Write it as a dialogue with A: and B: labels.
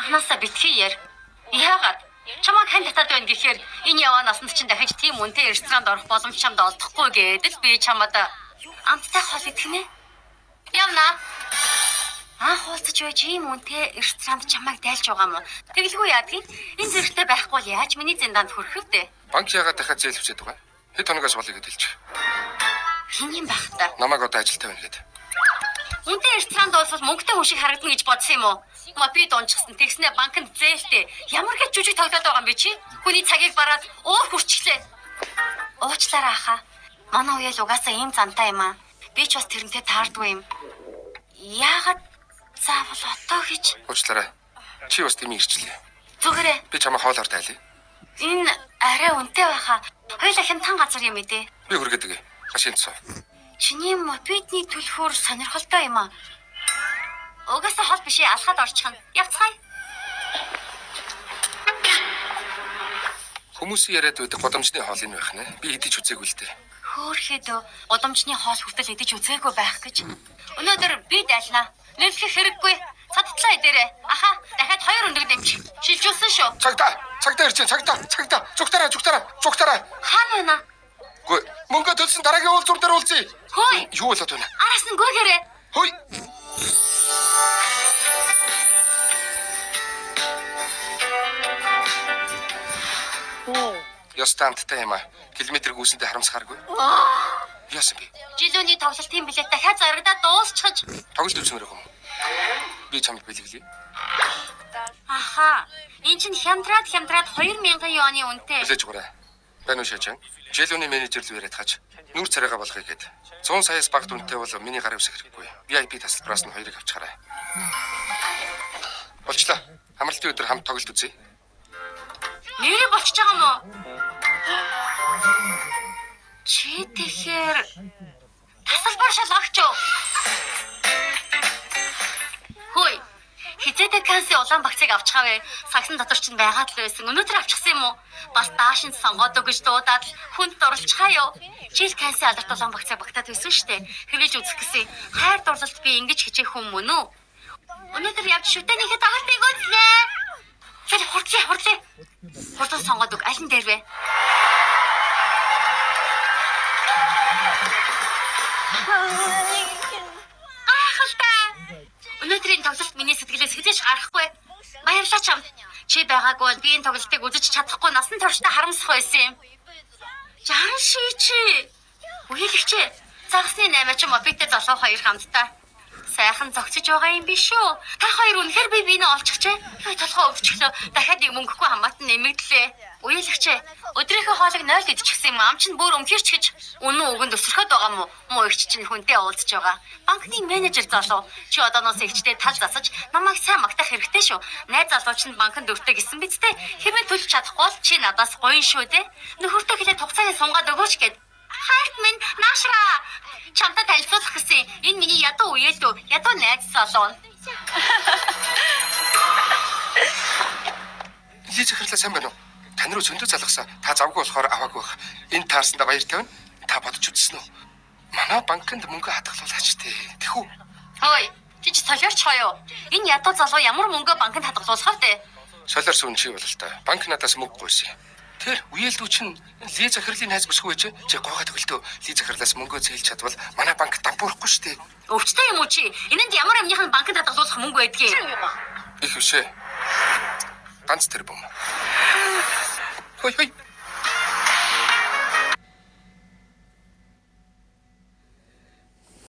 A: анхнаасаа битгий яар. Яагаад? Чамайг хэн татаад байна гэхээр энэ яваа насанд чинь дахиж тийм үнэтэй ресторанд орох боломж чамд олдохгүй гэдэл би чамд амттай хол идэх нэ. Явна. Анх уулзаж байж ийм үнэтэй ресторанд чамайг дайлж байгаа мó. Тэгэлгүй яадгийг энэ зэрэгтэй байхгүй бол яаж миний зэндаанд хүрэх вэ?
B: Банк яагаад дахиад зээл хүсэж байгаа? Хэд хоногоос болъё гэж хэлж.
A: Хин юм байх та.
B: Намайг одоо ажилтаа байна гэдэг.
A: Үнэтэй ресторанд болсол мөнгөтэй хүн шиг харагдана гэж бодсон юм уу? Би дуунчихсан. Тэгснэ банкнд зээлтэй. Ямар гэж жүжиг тоглоод байгаа юм бэ чи? Хүний цагийг бараад уур хүрчлээ. Уучлаарай ахаа. Манай уяал угаасаа ийм зантай юм аа. Би ч бас тэрнтэй таардгүй юм. Яагаад заавал отоо гэж?
B: Уучлаарай. Чи бас тийм ирчлээ.
A: Зүгээрээ.
B: Би чамаа хоолоор тайлъя.
A: Энэ арай үнэтэй байхаа. Хоёулаа хямдхан газар юм ээ.
B: Би хүргээд өгье. Машин цоо.
A: Чиний мопедний түлхүүр сонирхолтой юм аа. Угаасаа хол бишээ алхаад орчих нь. Явцгаая.
B: Хүмүүсийн яриад байдаг годамжны хоол энэ байх нэ. Би идэж үзээгүй л дээ.
A: Хөөхөд годамжны хоол хүртэл идэж үзээгүй байх гэж. Өнөөдөр би дайлнаа. Нэлэх хэрэггүй. Цадтлаа идээрээ. Аха, дахиад 2 өндөг дэмж. Шилжүүлсэн шүү.
B: Цагтаа ирж байна. Цагтаа. Зүгтараа.
A: Хаана байна?
B: Гүй, мөнгө төлсөн дараагийн уулзуур дээр уулзъя.
A: Хөөе.
B: Юу болоод байна?
A: Араас нь гүйгээрээ.
B: Хөөе. Ястанттай юм аа. Километр гүйсэндээ харамсахааргүй. Яасан бэ?
A: Жилүүний тоглолтын билет дахиад зарагдаад дуусчихаж.
B: Тоглолт үзмээр юм. Би чамд бэлгэлье.
A: Аха. Энд чинь хямдраад 2000 юаны үнэтэй.
B: Билэж өгөөрэй. Байна уу шаажаа? Жилүүний менежер л яриад хааж нүүр царайгаа болгоё гэд. 100 саяас баг дүнтэй бол миний гарын үсэх хэрэггүй. VIP тасалбараас нь 2-ыг авчихаарай. Болчлаа. Хамралтын өдөр хамт тоглолт үзье.
A: Нэрээ болчихж байгаа мó? Чи тэгэхээр тасалбар шалгагч юу? Хөөе. Хизээдээ канси улаан багцыг авчихавэ. Сагсан дотор ч байгаад л байсан. Өнөөдөр авчихсан юм уу? Бас даашин сонгоод өгөж дуудаад хүнд дурлцгаа юу? Жил канси алдарт улаан багцыг багтаад байсан штэ. Хэрвэж үзэх гэсэн. Хайр дурлалт би ингэж хичээх хүн мөн үү? Өнөөдөр явж шүтэнийхээ тоглолтыг үзнэ. Хурдлаа. Хурдан сонгоод өг. Аль нь дээр вэ? Өнөөдрийн тоглолт миний сэтгэлээс хэзээ ч гарахгүй. Баярлалаа чамд. Чи байгаагүй бол би энэ тоглолтыг үзэж чадахгүй насан туршдаа харамсах байсан юм. Жан шийчи. Үеэлэгч. Загсны 8 ч мобитэй залуу хоёр хамтдаа. Сайхан зогсож байгаа юм биш үү? Та хоёр үнэхээр биенээ олчихжээ. Толгой өвчглөө. Дахиад нэг мөнгөгүй хамаатан нэмэгдлээ. Үеэлэгч. Өдрийнхөө хоолыг 0 идчихсэн юм. Ам чинь бүр өмхөрч гэж үнэн үгэнд өсөрхөд байгаа мó? Муу ихч чинь хүнтэй уулзж байгаа. Банкны менежер залуу. Чи одооноос ихчтэй тал засаж намайг сайн магтах хэрэгтэй шүү. Найз залуу чинь банкнд өртөө гэсэн биз дээ. Хэрвээ төлж чадахгүй бол чи надаас гоён шүү дээ. Нөхөртөө хэлээ тугацааны сунгаад өгөөч гэд. Хайрт минь наашраа. Чамтай танилцуулах гэсэн. Энэ миний ядуу үеэлдүү. Ядуу найз залуу.
B: Лий захирлаа сайн байна уу? Тань руу зөндөө залгасан. Та завгүй болохоор аваагүй байх. Энэ таарсандаа баяр тавина. Та бодож үзсэн үү? Манай банкнд мөнгө хадгалуулаач тээ. Тэхүү.
A: Хөөе. Чи солиорч хаяа. Энэ ядуу залуу ямар мөнгө банкнд хадгалуулахар дээ?
B: Солиор сүн чи бол л та. Банк надаас мөнгө гуйсан. Тэр үеэлдүү чинь Ли захирлын найз бүсгүй байж чи гоогаа төгөлтөө Ли захирлаас мөнгөө зээлж чадвал манай банк дампуурахгүй шүү дээ.
A: Өвчтэй юм уу чи? Энэнд ямар амныхан банкнд хадгалуулах мөнгө байдгийг?
B: Их вшээ. Ганц тэр бом. Хой.